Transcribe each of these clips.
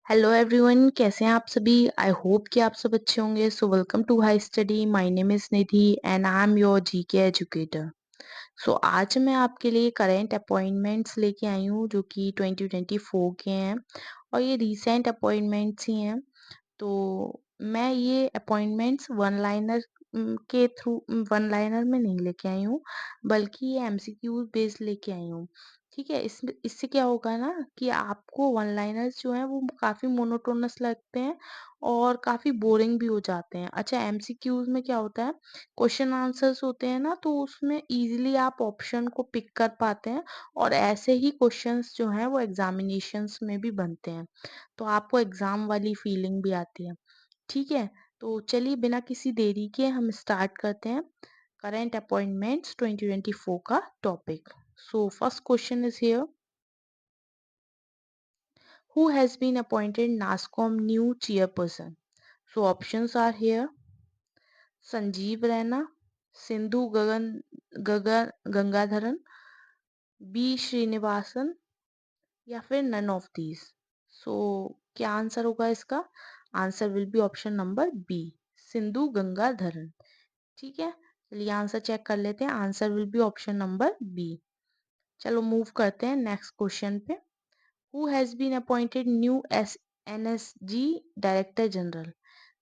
Hello everyone, कैसे हैं आप सभी। आई होप कि आप सब अच्छे होंगे। So welcome to high study. My name is Nidhi and I am your GK educator. So आज मैं आपके लिए करंट अपॉइंटमेंट्स लेके आई हूँ जो कि 2024 के हैं और ये रीसेंट अपॉइंटमेंट्स ही हैं। तो मैं ये अपॉइंटमेंट्स वन लाइनर के थ्रू वन लाइनर में नहीं लेके आई हूँ, बल्कि ये एमसीक्यू बेस्ड लेके आई हूँ। ठीक है, इससे क्या होगा ना कि आपको वन लाइनर्स जो हैं वो काफ़ी मोनोटोनस लगते हैं और काफ़ी बोरिंग भी हो जाते हैं। अच्छा, एमसीक्यूज में क्या होता है, क्वेश्चन आंसर्स होते हैं ना, तो उसमें इजीली आप ऑप्शन को पिक कर पाते हैं और ऐसे ही क्वेश्चंस जो हैं वो एग्जामिनेशंस में भी बनते हैं, तो आपको एग्जाम वाली फीलिंग भी आती है। ठीक है, तो चलिए बिना किसी देरी के हम स्टार्ट करते हैं करंट अपॉइंटमेंट्स 2024 का topic. So first question is here, who has been appointed NASSCOM new chairperson. So options are here, Sanjeev Raina, Sindhu Gangadharan, B Srinivasan या फिर नन ऑफ दीज। सो क्या आंसर होगा इसका? Answer will be option number B, Sindhu Gangadharan. ठीक है, चलिए आंसर चेक कर लेते हैं। Answer will be option number B. चलो मूव करते हैं नेक्स्ट क्वेश्चन पे। Who has been appointed new S NSG director general.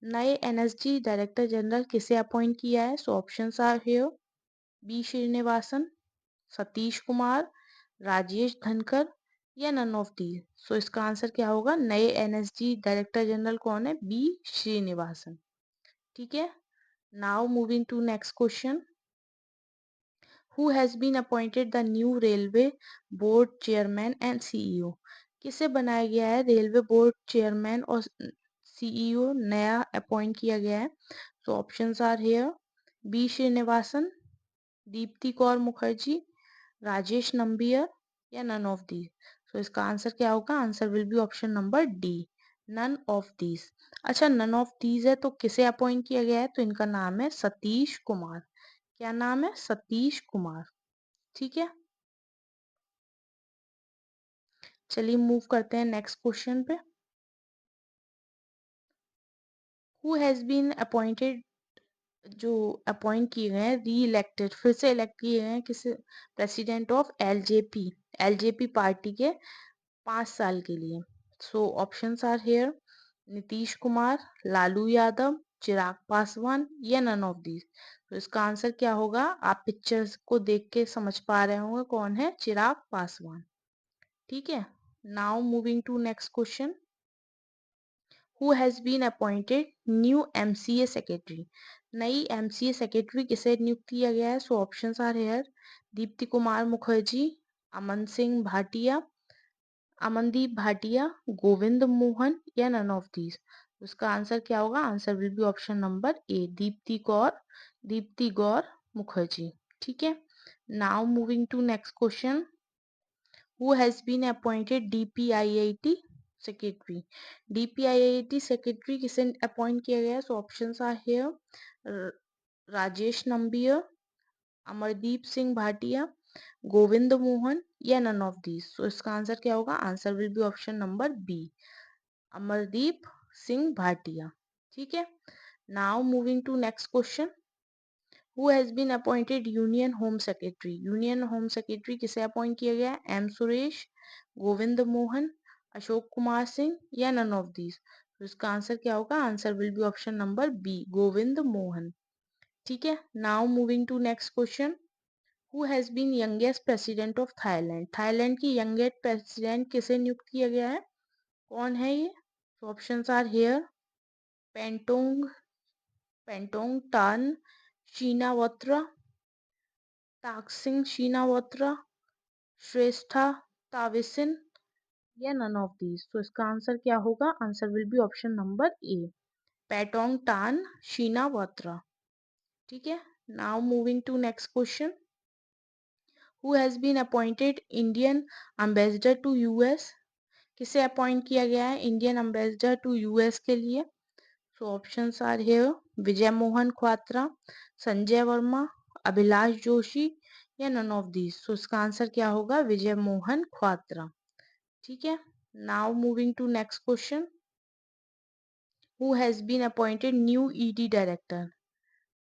नए एनएसजी डायरेक्टर जनरल किसे अपॉइंट किया है? So options are here, B Srinivasan, Satish Kumar, Rajesh Dhankar या नन ऑफ दी। सो इसका आंसर क्या होगा? नए एनएसजी डायरेक्टर जनरल कौन है? बी श्रीनिवासन। ठीक है, now moving to next question. Who has been appointed the new railway board chairman and CEO. किसे बनाया गया है रेलवे बोर्ड चेयरमैन और सीईओ नया अपॉइंट किया गया है? So options are here, B Srinivasan, Dipti Kaur Mukherjee, Rajesh Nambiar या नन ऑफ दीज। सो इसका आंसर क्या होगा? Answer will be option number D, none of these. अच्छा, नन ऑफ दीज है तो किसे अपॉइंट किया गया है? तो इनका नाम है सतीश कुमार। क्या नाम है? सतीश कुमार। ठीक है, चलिए मूव करते हैं नेक्स्ट क्वेश्चन पे। हु हैज बीन अपॉइंटेड, जो अपॉइंट किए गए हैं, री इलेक्टेड, फिर से इलेक्ट किए गए हैं किसे? President of LJP, LJP party के 5 साल के लिए। So options are here, Nitish Kumar, Lalu Yadav, Chirag Paswan या नन ऑफ दीज। तो इसका आंसर क्या होगा? आप पिक्चर्स को देख के समझ पा रहे होंगे कौन है, चिराग पासवान। ठीक है, now moving to next question. Who has been appointed new MCA secretary. नई एमसीए सेक्रेटरी किसे नियुक्त किया गया है? So options are here, Dipti Kumar Mukherjee, Aman Singh Bhatia, Amandeep Bhatia, Govind Mohan या नन ऑफ दीज। उसका आंसर क्या होगा? Answer will be option number A, Dipti Gaur Mukherjee. ठीक है, now moving to next question. Who has been appointed DPIIT secretary. DPIIT secretary किसे अपॉइंट किया गया? So options are here, Rajesh Nambiar, Amardeep Singh Bhatia, Govind Mohan या नन ऑफ दीज। सो इसका आंसर क्या होगा? Answer will be option number B, Amardeep Singh Bhatia. ठीक है, now moving to next question. Who has been appointed union home secretary. Union home secretary किसे appoint किया गया है? एम सुरेश, गोविंद मोहन, अशोक कुमार सिंह या नन ऑफ दीज। तो इसका आंसर क्या होगा? Answer will be option number B, Govind Mohan. ठीक है, now moving to next question. Who has been youngest president of Thailand. Thailand की यंगेस्ट प्रेसिडेंट किसे नियुक्त किया गया है? कौन है ये? ऑप्शंस आर हियर, पेंटोंग पेंटोंग टान शीनावत्रा, ताकसिंग शीनावत्रा, श्रेष्ठा ताविसिन या नन ऑफ दीज। तो इसका आंसर क्या होगा? Answer will be option number A, Paetongtarn Shinawatra. ठीक है, now moving to next question. Who has been appointed Indian ambassador to US. किसे appoint किया गया है इंडियन एम्बेसडर टू यूएस के लिए? So options are here, Vijay Mohan Kwatra, Sanjay Verma, Abhilash Joshi या none of these. So इसका आंसर क्या होगा? विजय मोहन ख्वात्रा। ठीक है, now moving to next question. Who has been appointed new ED director,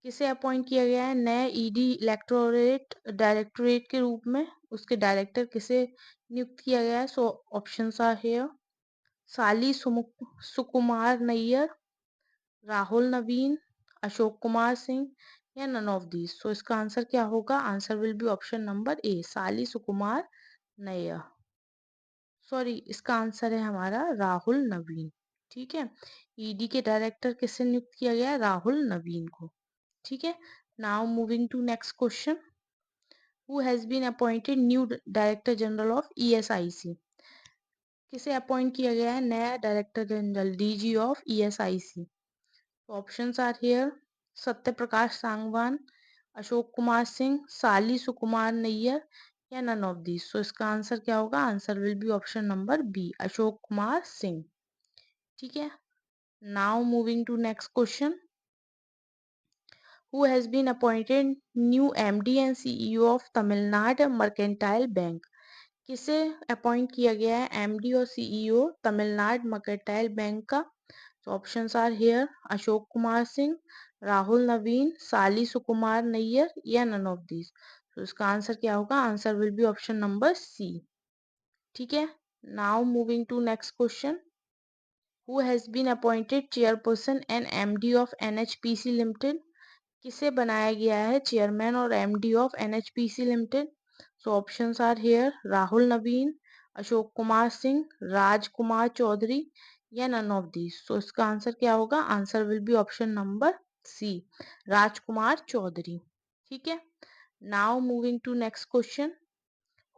किसे अपॉइंट किया गया है नए ईडी इलेक्टोरेट डायरेक्टोरेट के रूप में, उसके डायरेक्टर किसे नियुक्त किया गया है? सो ऑप्शंस आर हियर, साली सुकुमार नैयर, राहुल नवीन, अशोक कुमार सिंह या नन ऑफ दीज। सो इसका आंसर क्या होगा? Answer will be option number ए, साली सुकुमार नैयर। सॉरी, इसका आंसर है हमारा राहुल नवीन। ठीक है, ईडी के डायरेक्टर किससे नियुक्त किया गया है? राहुल नवीन को। ठीक है, now moving to next question, who has been appointed new director general of ESIC, किसे अपॉइंट किया गया है नया director general DG of ESIC? Options are here, Satya Prakash Sangwan, Ashok Kumar Singh, साली सुकुमार नैयर या नन ऑफ दीज। सो इसका आंसर क्या होगा? Answer will be option number B, Ashok Kumar Singh. ठीक है, now moving to next question, who has been appointed new MD and CEO of Tamil Nadu Mercantile Bank, किसे appoint किया गया है एमडी और सीईओ तमिलनाडु मर्केंटाइल बैंक का? तो options are here, Ashok Kumar Singh, Rahul Naveen, Sali Sukumar Nayyar या नन ऑफ दीज। तो इसका आंसर क्या होगा? Answer will be option number C. ठीक है, now moving to next question, who has been appointed chairperson and MD of NHPC limited, किसे बनाया गया है चेयरमैन और MD of NHPC limited? So options are here, Rahul Naveen, Ashok Kumar Singh, Rajkumar Chaudhary या नन ऑफ दीज। सो इसका answer क्या होगा? Answer will be option number C, Rajkumar Chaudhary. ठीक है, now moving to next question,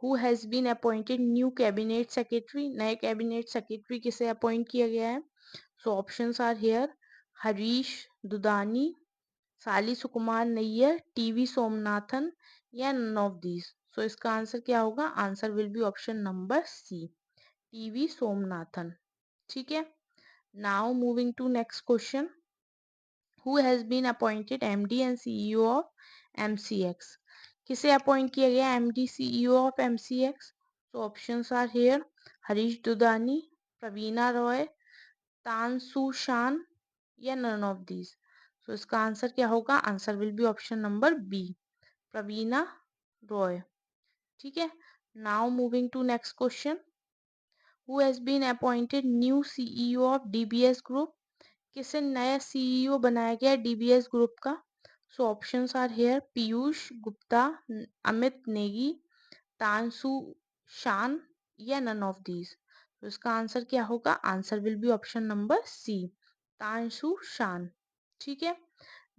who has been appointed new cabinet secretary, नए cabinet secretary किसे appoint किया गया है? So options are here, Harish Dudani, Sali Sukumar Nayyar, TV Somanathan या नन ऑफ दीज। सो इसका आंसर क्या होगा? Answer will be option number C, T V Somanathan. ठीक है, now moving to next question, who has been appointed MD and CEO of MCX, किसे appoint किया गया MD CEO of MCX? So options are here, Harish Dudani, Praveena Rai, Tan Su Shan या none of these. So इसका answer क्या होगा? Answer will be option number B, Praveena Rai. ठीक है, now moving to next question, who has been appointed new CEO of DBS group, किसे नया CEO बनाया गया डीबीएस ग्रुप का? So options are here, Piyush Gupta, Amit Negi, Tan Su Shan या नन ऑफ दीज। तो इसका आंसर क्या होगा? Answer will be option number C, Tan Su Shan. ठीक है,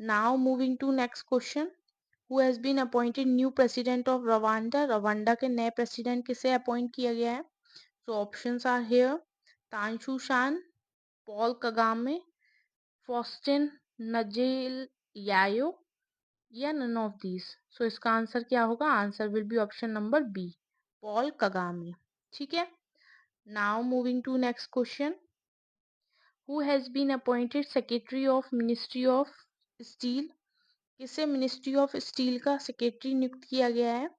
now moving to next question, who has been appointed new president of Rwanda, Rwanda के नए president किसे अपॉइंट किया गया है? So options are here, Tan Su Shan, Paul Kagame, Faustin नजेल यायो या नन ऑफ दीज। सो इसका आंसर क्या होगा? Answer will be option number B, Paul Kagame. ठीक है, now moving to next question, who has been appointed secretary of ministry of steel, किसे ministry of steel का सेक्रेटरी नियुक्त किया गया है?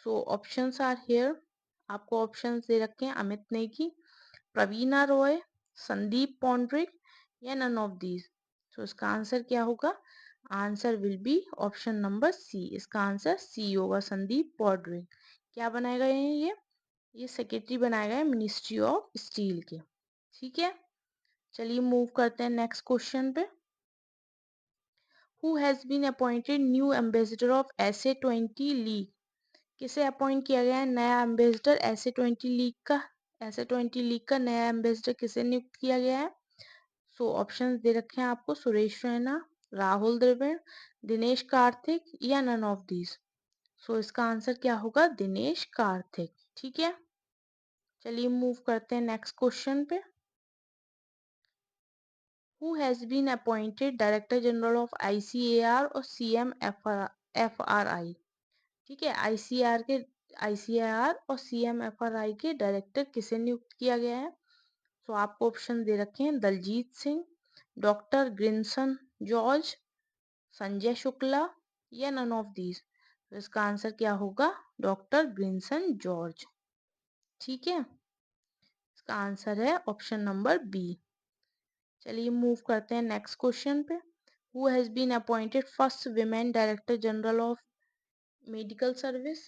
सो ऑप्शंस आर हियर, आपको ऑप्शंस दे रखे हैं, अमित नेगी, प्रवीणा रॉय, संदीप पौंड्रिक या नन ऑफ दीज। सो इसका आंसर क्या होगा? Answer will be option number C, इसका आंसर सी होगा, संदीप पौंड्रिक। क्या बनाए गए हैं ये सेक्रेटरी बनाए गए मिनिस्ट्री ऑफ स्टील के। ठीक है, चलिए मूव करते हैं नेक्स्ट क्वेश्चन पे, who has been appointed new ambassador of SA20 league, किसे अपॉइंट किया गया है नया एम्बेसडर SA20 लीग का? SA20 लीग का नया एम्बेसडर किसे नियुक्त किया गया है? सो ऑप्शंस दे रखे हैं आपको, सुरेश रैना, राहुल द्रविड़, दिनेश कार्तिक या नन ऑफ दीज। सो इसका आंसर क्या होगा? दिनेश कार्तिक। ठीक है, चलिए मूव करते हैं नेक्स्ट क्वेश्चन पे, who has been appointed director general of ICAR और CMFRI, ठीक है, आईसीआर और CMFRI के डायरेक्टर किसे नियुक्त किया गया है? तो आपको ऑप्शन दे रखे हैं, दलजीत सिंह, डॉक्टर ग्रिंसन जॉर्ज, संजय शुक्ला या नन ऑफ दीज। तो इसका आंसर क्या होगा? डॉक्टर ग्रिंसन जॉर्ज। ठीक है, इसका आंसर है ऑप्शन नंबर बी, चलिए मूव करते हैं नेक्स्ट क्वेश्चन पे। Who has been appointed first women director general of medical service?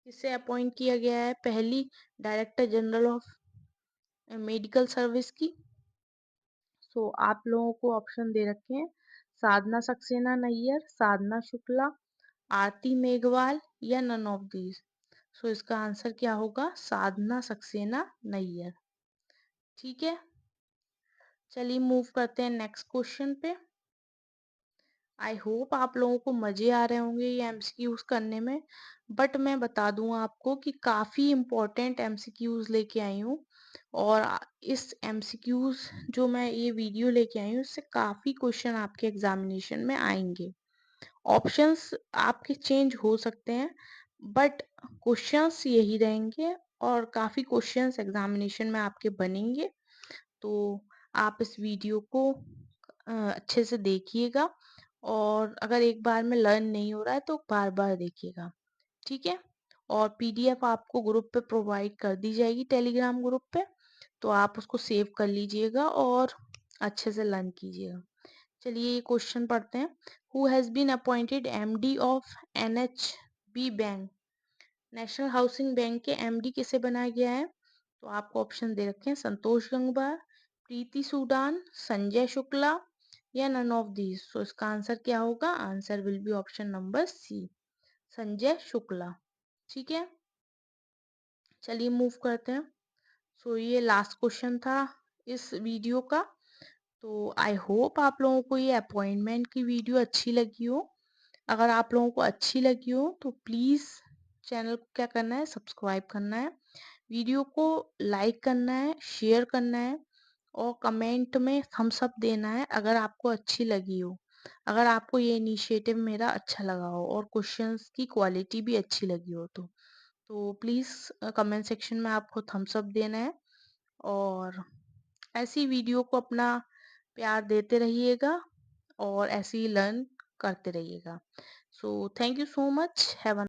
किसे अपॉइंट किया गया है पहली director general of medical service की? सो आप लोगों को ऑप्शन दे रखे हैं, साधना सक्सेना नैयर, साधना शुक्ला, आरती मेघवाल या नन ऑफ दीज। सो इसका आंसर क्या होगा? साधना सक्सेना नैयर। ठीक है, चलिए मूव करते हैं नेक्स्ट क्वेश्चन पे। आई होप आप लोगों को मजे आ रहे होंगे ये एमसीक्यूज करने में, बट मैं बता दूं आपको कि काफी इम्पोर्टेंट एमसीक्यूज लेके आई हूँ। और इस एमसीक्यूज जो मैं ये वीडियो लेके आई हूँ, इससे काफी क्वेश्चन आपके एग्जामिनेशन में आएंगे। ऑप्शंस आपके चेंज हो सकते हैं, बट क्वेश्चंस यही रहेंगे और काफी क्वेश्चंस एग्जामिनेशन में आपके बनेंगे। तो आप इस वीडियो को अच्छे से देखिएगा, और अगर एक बार में लर्न नहीं हो रहा है तो बार बार देखिएगा। ठीक है, और पीडीएफ आपको ग्रुप पे प्रोवाइड कर दी जाएगी, टेलीग्राम ग्रुप पे, तो आप उसको सेव कर लीजिएगा और अच्छे से लर्न कीजिएगा। चलिए ये क्वेश्चन पढ़ते हैं। Who has been appointed MD of NHB bank? National housing bank के एमडी किसे बनाया गया है? तो आपको ऑप्शन दे रखे हैं, संतोष गंगवार, प्रीति सूडान, संजय शुक्ला या नन ऑफ दीज। सो इसका आंसर क्या होगा? Answer will be option number C, Sanjay Shukla. ठीक है, चलिए मूव करते हैं। सो ये लास्ट क्वेश्चन था इस वीडियो का। तो आई होप आप लोगों को ये अपॉइंटमेंट की वीडियो अच्छी लगी हो। अगर आप लोगों को अच्छी लगी हो तो प्लीज़ चैनल को क्या करना है, सब्सक्राइब करना है, वीडियो को लाइक करना है, शेयर करना है, और कमेंट में थम्स अप देना है अगर आपको अच्छी लगी हो, अगर आपको ये इनिशिएटिव मेरा अच्छा लगा हो और क्वेश्चंस की क्वालिटी भी अच्छी लगी हो तो प्लीज़ कमेंट सेक्शन में आपको थम्स अप देना है। और ऐसी वीडियो को अपना प्यार देते रहिएगा और ऐसे ही लर्न करते रहिएगा। So thank you so much, have a